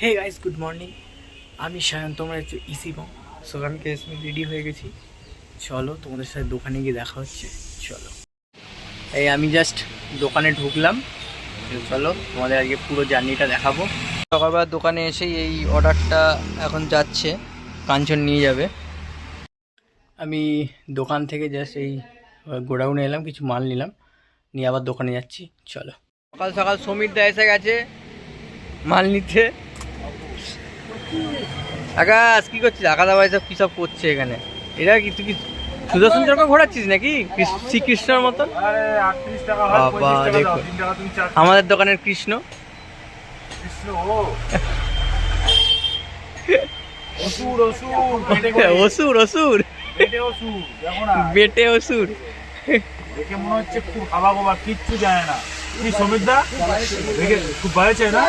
Hey guys, good morning. আমি সায়ন, তোমরা একটু ইসি পাও। সো আমি কেসমি রেডি হয়ে গেছি। চলো তোমাদের সাথে দোকানে গিয়ে দেখা হচ্ছে। চলো, এই আমি জাস্ট দোকানে ঢুকলাম। চলো তোমাদের আজকে পুরো জার্নিটা দেখাবো। সকালবেলা দোকানে এসেই এই অর্ডারটা এখন যাচ্ছে, কাঞ্চন নিয়ে যাবে। আমি দোকান থেকে জাস্ট এই গোডাউনে এলাম, কিছু মাল নিলাম, নিয়ে আবার দোকানে যাচ্ছি। চলো, সকাল সকাল সমীরদা এসে গেছে মাল নিতে। আকাশ কি করছিস? আকাশ আবার এসব কী সব করছে এখানে? এটা কি তুই কি সুদর্শন চক্র ঘোরাচ্ছিস নাকি শ্রীকৃষ্ণর মতন? বাবা দেখো, আমাদের দোকানের কৃষ্ণ। অসুর অসুর বেটে অসুর দেখে মনে হচ্ছে খুব হাবা গোবা, কিচ্ছু জানে না। কি সমীরদা দেখে খুব বাড়েছে না?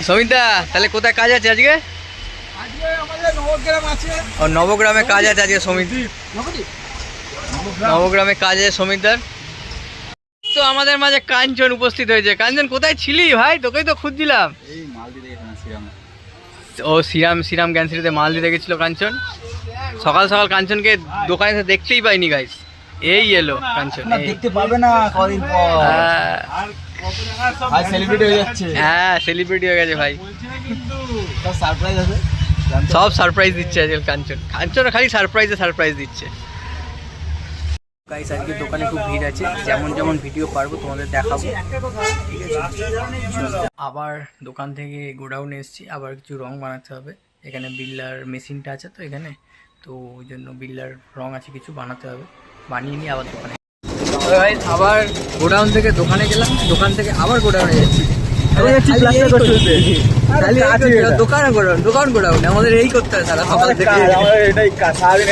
সমীরদা, তাহলে কোথায় কাজ আছে আজকে? ও নবগ্রামে কাজ আছে আজকে সমীর, নবগ্রামে কাজ আছে সমীরদার। তো আমাদের মাঝে কাঞ্চন উপস্থিত হয়েছে। কাঞ্চন কোথায় ছিলি ভাই? তোকেই তো খুঁজছিলাম। ও শ্রীরাম গ্যান্সিটিতে মাল দিতে গেছিল কাঞ্চন। সকাল সকাল কাঞ্চনকে দোকানে দেখতেই পাইনি গাইস। এই এলো কাঞ্চন, দেখতে পাবে না কদিন পর। আর সেলিব্রিটি হয়ে যাচ্ছে। হ্যাঁ, সেলিব্রিটি হয়ে গেছে ভাই। সব সারপ্রাইজ আছে, সব সারপ্রাইজ দিচ্ছে আজকাল কাঞ্চন। কাঞ্চন খালি সারপ্রাইজ দিচ্ছে। গাইস আজকে দোকানে খুব ভিড় আছে, যেমন যেমন ভিডিও পারবো তোমাদের দেখাবো। আবার দোকান থেকে গোডাউনে এসেছি, আবার কিছু রং বানাতে হবে। এখানে বিল্লার মেশিনটা আছে তো এখানে, তো ওই জন্য বিল্লার রং আছে কিছু বানাতে হবে। বানিয়ে নিয়ে আবার দোকানে আবার দোকান থেকে দোকান থেকে আবার গোডাউনে যাচ্ছি। দোকান গোডাউন আমাদের এই করতে হয় সারা সকাল থেকে। সারাদিন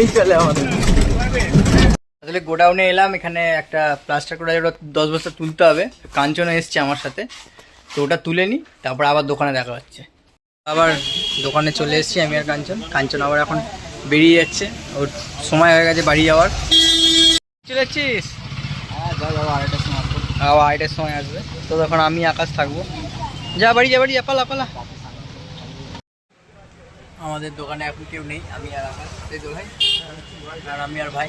এই চলে আমাদের। আসলে গোডাউনে এলাম, এখানে একটা প্লাস্টার করে ওটা 10 বস্তা তুলতে হবে। কাঞ্চনও এসছে আমার সাথে, তো ওটা তুলে নিই, তারপর আবার দোকানে দেখা হচ্ছে। আবার দোকানে চলে এসেছি আমি আর কাঞ্চন আবার এখন বেরিয়ে যাচ্ছে, ওর সময় হয়ে গেছে বাড়ি যাওয়ার। চলে যাচ্ছিস? আবার 8টার সময় আসবে, তো তখন আমি আকাশ থাকবো। যা বাড়ি যা পালা। আমাদের দোকানে এখন কেউ নেই, আমি আর আকাশ, তাই তো ভাই? আর আমি আর ভাই।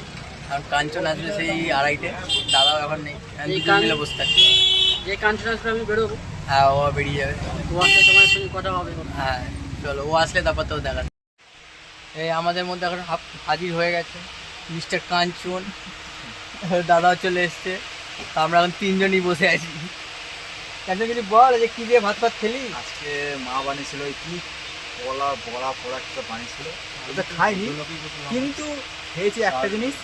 আর কাঞ্চন আসবে সেই 2:30-টে, দাদাও এখন নেই, মিলে বসে থাকছে। যে কাঞ্চন আসবে আমি বেরোবো। হ্যাঁ, ও বেরিয়ে যাবে। ও আসলে তোমার সঙ্গে কথা হবে। হ্যাঁ চলো, ও আসলে তারপর তো দেখা। এই আমাদের মধ্যে এখন হাজির হয়ে গেছে মিস্টার কাঞ্চন, দাদাও চলে এসছে। তো আমরা এখন 3জনই বসে আছি। কাঞ্চন কিছু বল, যে কী দিয়ে ভাত খেলি? আজকে মা বানিয়েছিল কি বড়া ফোড়া কিছু বানিয়েছিল, ওটা খাইনি, কিন্তু খেয়েছি একটা জিনিস,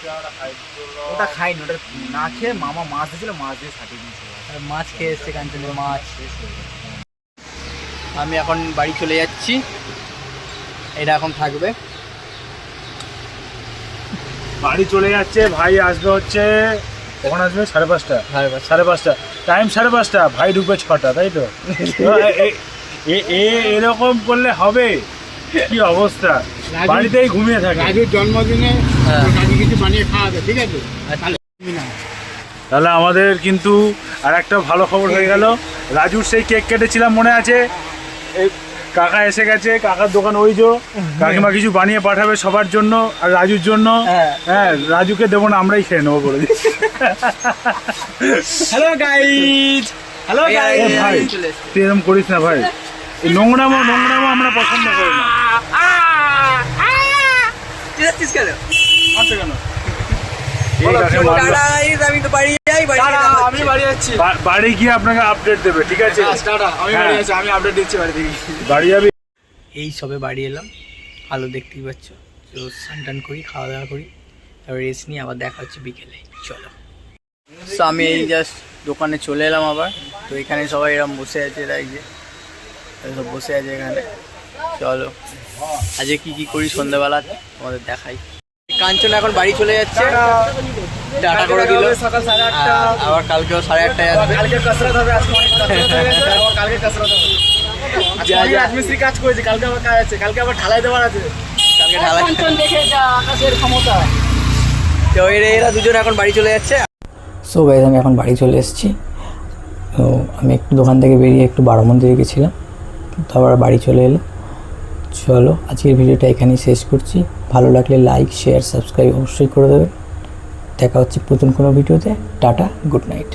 ওটা খাইনি। ওটা না খেয়ে মামা মাছ দিয়েছিল, মাছ দিয়ে ছাটিয়ে দিয়েছিল। মাছ খেয়ে এসছে কাঞ্চনের মাছ। আমি এখন বাড়ি চলে যাচ্ছি, এটা এখন থাকবে। বাড়ি চলে যাচ্ছে, ভাই আসবে হচ্ছে কখন আসবে? 5:30। 5:30 টাইম, 5:30। ভাই ঢুকবে 6টা, তাই তো? এরকম করলে হবে? কি অবস্থা, বাড়িতেই ঘুমিয়ে থাকে। রাজুর জন্মদিনে রাজু কিছু বানিয়ে খাওয়াবে, ঠিক আছে? তাহলে আমাদের কিন্তু আর একটা ভালো খবর হয়ে গেল। রাজুর সেই কেক কেটেছিলাম, মনে আছে? এই কাকা এসে গেছে, কাকার দোকান ওই যে, কাকিমা কিছু বানিয়ে পাঠাবে সবার জন্য আর রাজুর জন্য। হ্যাঁ, রাজুকে দেবো না, আমরাই খেয়ে নেবো বলে দিচ্ছি। Hello guys, hello guys. ভাই তুই এরকম করিস না ভাই, এই নোংরামো আমরা পছন্দ করি না। কেন আমি তো বাড়ি যাই, আমি বাড়ি যাচ্ছি। বাড়ি গিয়ে আপনাকে আপডেট দেবে, ঠিক আছে? আমি বাড়ি যাচ্ছি, আমি আপডেট দিচ্ছি বাড়ি থেকে। বাড়ি যাবি? এই সবে বাড়ি এলাম, আলো দেখতেই পাচ্ছ। তো স্নান করি, খাওয়া দাওয়া করি, তারপর রেস্ট নিয়ে আবার দেখা হচ্ছে বিকেলে। চলো, তো আমি এই জাস্ট দোকানে চলে এলাম আবার। তো এখানে সবাই এরকম বসে আছে, এরা এই যে সব বসে আছে এখানে। চলো আজকে কি করি সন্ধ্যাবেলা তোমাদের দেখাই। কাঞ্চন এখন বাড়ি চলে যাচ্ছে, টাটা করে দিল। সকাল 8:30। আবার কালকেও 8:30টায় আসবে। কালকে কসরত হবে, আজকে অনেক কসরত হয়ে গেছে, কালকে কসরত হবে। রাজমিস্ত্রি কাজ করেছে, কালকে আবার কাজ আছে, কালকে আবার ঢালাই দেওয়ার আছে। কালকে ঢালাই। কাঞ্চন দেখে যা আকাশের ক্ষমতা। তো এরা দুজন এখন বাড়ি চলে যাচ্ছে। সো গাইস, আমি এখন বাড়ি চলে এসেছি। তো আমি একটু দোকান থেকে বেরিয়ে একটু বারো মন্দিরে গেছিলাম, তারপর বাড়ি চলে এলো। চলো আজকের ভিডিওটা এখানেই শেষ করছি। ভালো লাগলে লাইক, শেয়ার, সাবস্ক্রাইব অবশ্যই করে দেবে। দেখা হচ্ছে নতুন কোনো ভিডিওতে। Tata, good night.